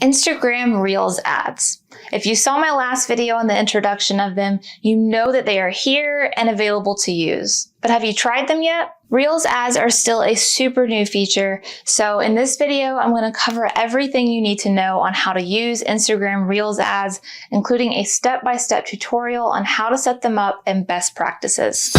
Instagram Reels ads. If you saw my last video on the introduction of them, you know that they are here and available to use. But have you tried them yet? Reels ads are still a super new feature, so in this video, I'm going to cover everything you need to know on how to use Instagram Reels ads, including a step-by-step tutorial on how to set them up and best practices.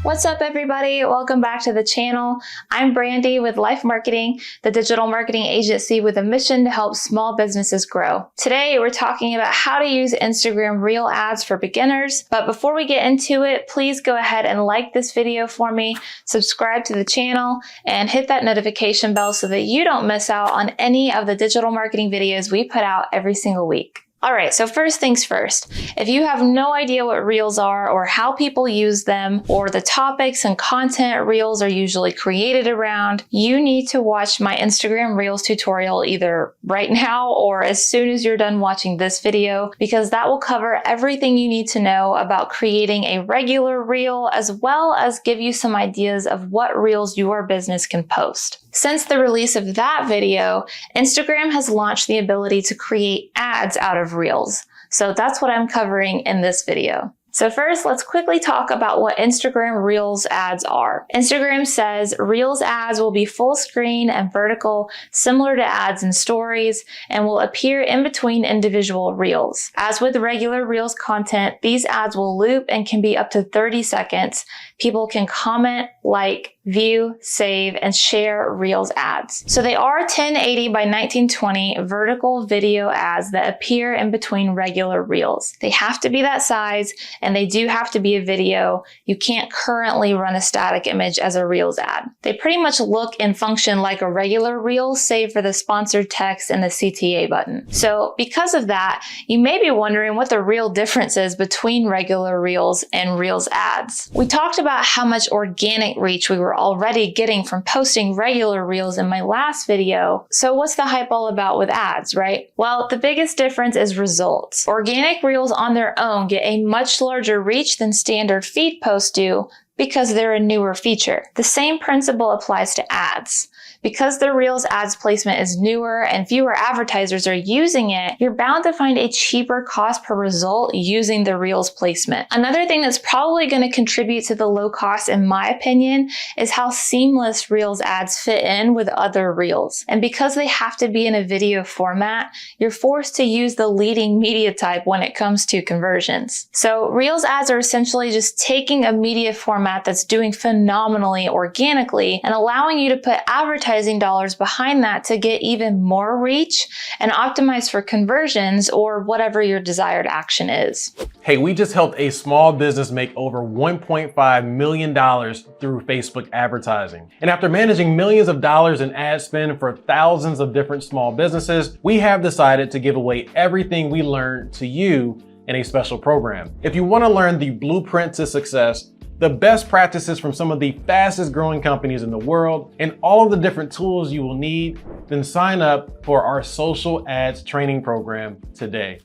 What's up, everybody? Welcome back to the channel. I'm Brandy with LYFE Marketing, the digital marketing agency with a mission to help small businesses grow. Today, we're talking about how to use Instagram Reel ads for beginners. But before we get into it, please go ahead and like this video for me, subscribe to the channel, and hit that notification bell so that you don't miss out on any of the digital marketing videos we put out every single week. All right, so first things first, if you have no idea what Reels are or how people use them or the topics and content Reels are usually created around, you need to watch my Instagram Reels tutorial either right now or as soon as you're done watching this video, because that will cover everything you need to know about creating a regular Reel, as well as give you some ideas of what Reels your business can post. Since the release of that video, Instagram has launched the ability to create ads out of Reels. So that's what I'm covering in this video. So first, let's quickly talk about what Instagram Reels ads are. Instagram says Reels ads will be full screen and vertical, similar to ads and stories, and will appear in between individual Reels. As with regular Reels content, these ads will loop and can be up to 30 seconds. People can comment, like, view, save, and share Reels ads. So they are 1080 by 1920 vertical video ads that appear in between regular Reels. They have to be that size, and they do have to be a video. You can't currently run a static image as a Reels ad. They pretty much look and function like a regular Reel, save for the sponsored text and the CTA button. So because of that, you may be wondering what the real difference is between regular Reels and Reels ads. We talked about how much organic reach we were already getting from posting regular Reels in my last video. So what's the hype all about with ads, right? Well, the biggest difference is results. Organic Reels on their own get a much larger reach than standard feed posts do because they're a newer feature. The same principle applies to ads. Because the Reels ads placement is newer and fewer advertisers are using it, you're bound to find a cheaper cost per result using the Reels placement. Another thing that's probably going to contribute to the low cost, in my opinion, is how seamless Reels ads fit in with other Reels. And because they have to be in a video format, you're forced to use the leading media type when it comes to conversions. So Reels ads are essentially just taking a media format that's doing phenomenally organically and allowing you to put advertising dollars behind that to get even more reach and optimize for conversions or whatever your desired action is. Hey, we just helped a small business make over $1.5 million through Facebook advertising. And after managing millions of dollars in ad spend for thousands of different small businesses, we have decided to give away everything we learned to you in a special program. If you want to learn the blueprint to success, the best practices from some of the fastest growing companies in the world, and all of the different tools you will need, then sign up for our social ads training program today.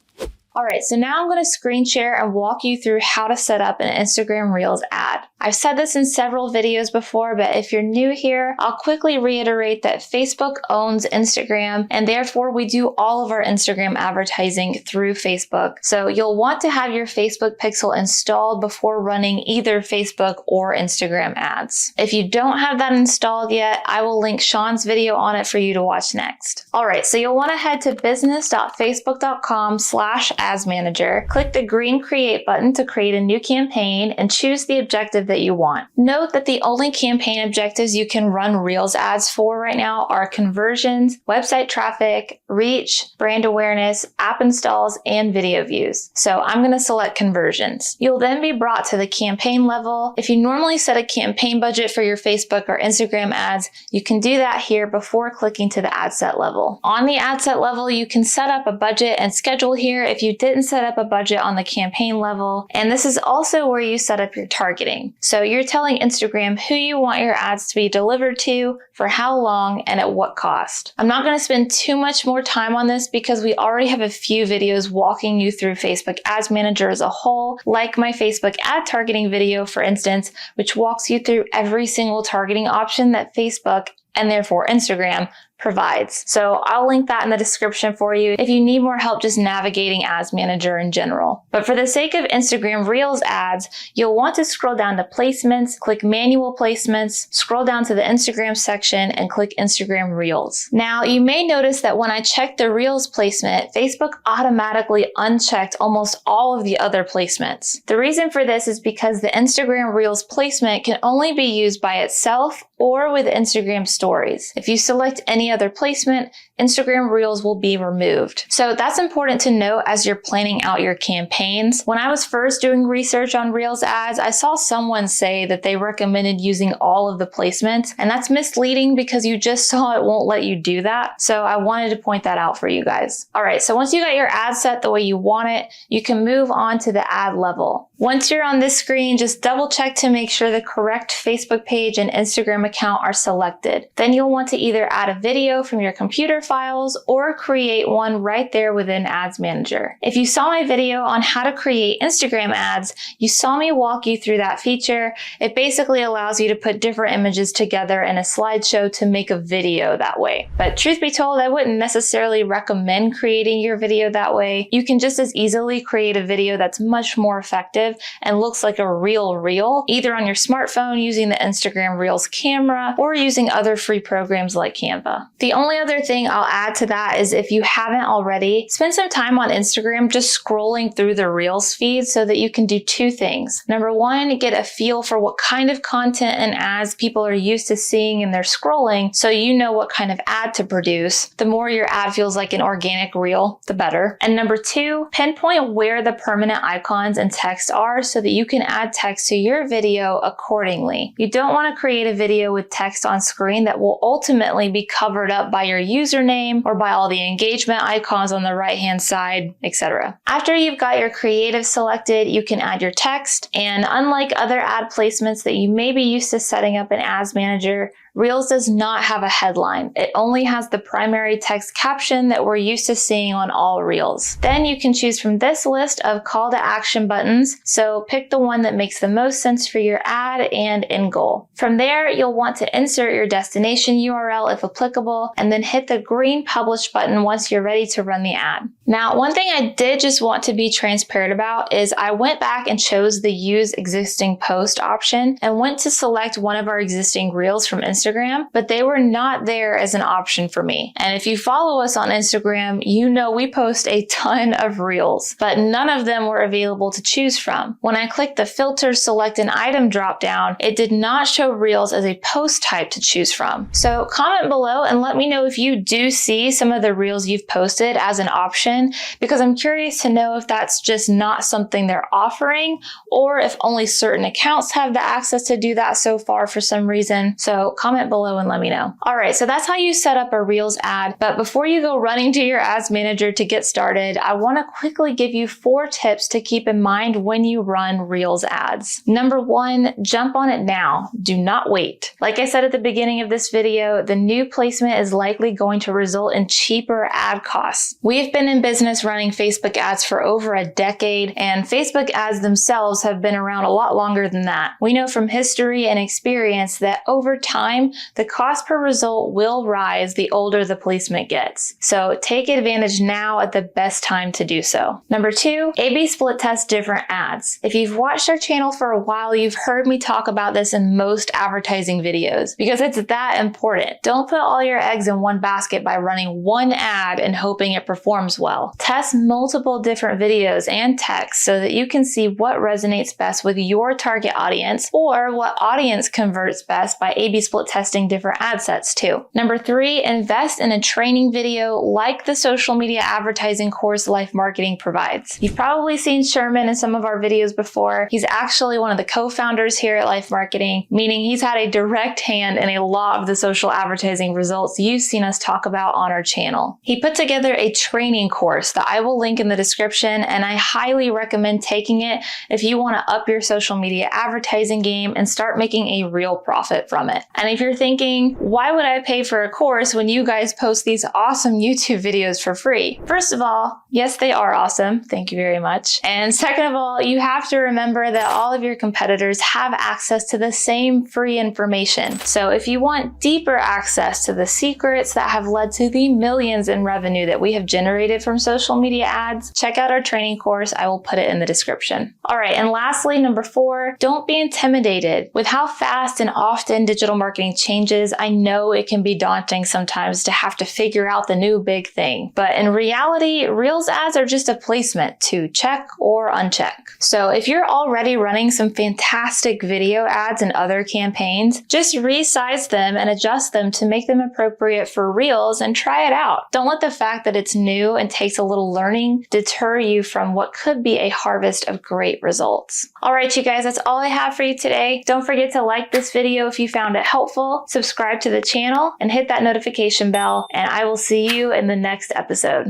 All right, so now I'm going to screen share and walk you through how to set up an Instagram Reels ad. I've said this in several videos before, but if you're new here, I'll quickly reiterate that Facebook owns Instagram, and therefore we do all of our Instagram advertising through Facebook. So you'll want to have your Facebook pixel installed before running either Facebook or Instagram ads. If you don't have that installed yet, I will link Sean's video on it for you to watch next. All right, so you'll want to head to business.facebook.com/ads manager, click the green create button to create a new campaign, and choose the objective that you want. Note that the only campaign objectives you can run Reels ads for right now are conversions, website traffic, reach, brand awareness, app installs, and video views. So I'm going to select conversions. You'll then be brought to the campaign level. If you normally set a campaign budget for your Facebook or Instagram ads, you can do that here before clicking to the ad set level. On the ad set level, you can set up a budget and schedule here if you didn't set up a budget on the campaign level. And this is also where you set up your targeting. So you're telling Instagram who you want your ads to be delivered to, for how long, and at what cost. I'm not going to spend too much more time on this because we already have a few videos walking you through Facebook Ads Manager as a whole, like my Facebook ad targeting video, for instance, which walks you through every single targeting option that Facebook and therefore Instagram, provides. So I'll link that in the description for you if you need more help just navigating Ads Manager in general. But for the sake of Instagram Reels ads, you'll want to scroll down to placements, click manual placements, scroll down to the Instagram section and click Instagram Reels. Now you may notice that when I checked the Reels placement, Facebook automatically unchecked almost all of the other placements. The reason for this is because the Instagram Reels placement can only be used by itself or with Instagram Stories. If you select any other placement, Instagram Reels will be removed. So that's important to note as you're planning out your campaigns. When I was first doing research on Reels ads, I saw someone say that they recommended using all of the placements, and that's misleading because you just saw it won't let you do that. So I wanted to point that out for you guys. All right, so once you got your ad set the way you want it, you can move on to the ad level. Once you're on this screen, just double check to make sure the correct Facebook page and Instagram account are selected. Then you'll want to either add a video from your computer files or create one right there within Ads Manager. If you saw my video on how to create Instagram ads, you saw me walk you through that feature. It basically allows you to put different images together in a slideshow to make a video that way. But truth be told, I wouldn't necessarily recommend creating your video that way. You can just as easily create a video that's much more effective and looks like a real reel, either on your smartphone using the Instagram Reels camera or using other free programs like Canva. The only other thing I'll add to that is if you haven't already, spend some time on Instagram just scrolling through the Reels feed so that you can do two things. Number one, get a feel for what kind of content and ads people are used to seeing in their scrolling so you know what kind of ad to produce. The more your ad feels like an organic reel, the better. And number two, pinpoint where the permanent icons and text are so that you can add text to your video accordingly. You don't want to create a video with text on screen that will ultimately be covered up by your username or by all the engagement icons on the right-hand side, etc. After you've got your creative selected, you can add your text, and unlike other ad placements that you may be used to setting up in Ads Manager, Reels does not have a headline. It only has the primary text caption that we're used to seeing on all Reels. Then you can choose from this list of call to action buttons, so pick the one that makes the most sense for your ad and end goal. From there, you'll want to insert your destination URL if applicable, and then hit the green publish button once you're ready to run the ad. Now, one thing I did just want to be transparent about is I went back and chose the use existing post option and went to select one of our existing Reels from Instagram, but they were not there as an option for me. And if you follow us on Instagram, you know we post a ton of Reels, but none of them were available to choose from. When I clicked the filter select an item dropdown, it did not show Reels as a post type to choose from. So comment below and let me know if you do see some of the Reels you've posted as an option, because I'm curious to know if that's just not something they're offering or if only certain accounts have the access to do that so far for some reason. So comment below and let me know. All right, so that's how you set up a Reels ad. But before you go running to your Ads Manager to get started, I want to quickly give you 4 tips to keep in mind when you run Reels ads. Number 1, jump on it now. Do not wait. Like I said at the beginning of this video, the new placement is likely going to result in cheaper ad costs. We've been in business running Facebook ads for over a decade, and Facebook ads themselves have been around a lot longer than that. We know from history and experience that over time, the cost per result will rise the older the placement gets. So take advantage now at the best time to do so. Number 2, A/B split test different ads. If you've watched our channel for a while, you've heard me talk about this in most advertising videos because it's that important. Don't put all your eggs in one basket by running one ad and hoping it performs well. Test multiple different videos and text so that you can see what resonates best with your target audience or what audience converts best by A/B split testing different ad sets too. Number 3, invest in a training video like the social media advertising course LYFE Marketing provides. You've probably seen Sherman in some of our videos before. He's actually one of the co-founders here at LYFE Marketing, meaning he's had a direct hand in a lot of the social advertising results you've seen us talk about on our channel. He put together a training course course that I will link in the description, and I highly recommend taking it if you want to up your social media advertising game and start making a real profit from it. And if you're thinking, why would I pay for a course when you guys post these awesome YouTube videos for free? First of all, yes, they are awesome. Thank you very much. And second of all, you have to remember that all of your competitors have access to the same free information. So if you want deeper access to the secrets that have led to the millions in revenue that we have generated from social media ads, check out our training course. I will put it in the description. All right, and lastly, number 4, don't be intimidated. With how fast and often digital marketing changes, I know it can be daunting sometimes to have to figure out the new big thing. But in reality, Reels ads are just a placement to check or uncheck. So if you're already running some fantastic video ads and other campaigns, just resize them and adjust them to make them appropriate for Reels and try it out. Don't let the fact that it's new and takes a little learning deter you from what could be a harvest of great results. All right, you guys, that's all I have for you today. Don't forget to like this video if you found it helpful, subscribe to the channel, and hit that notification bell, and I will see you in the next episode.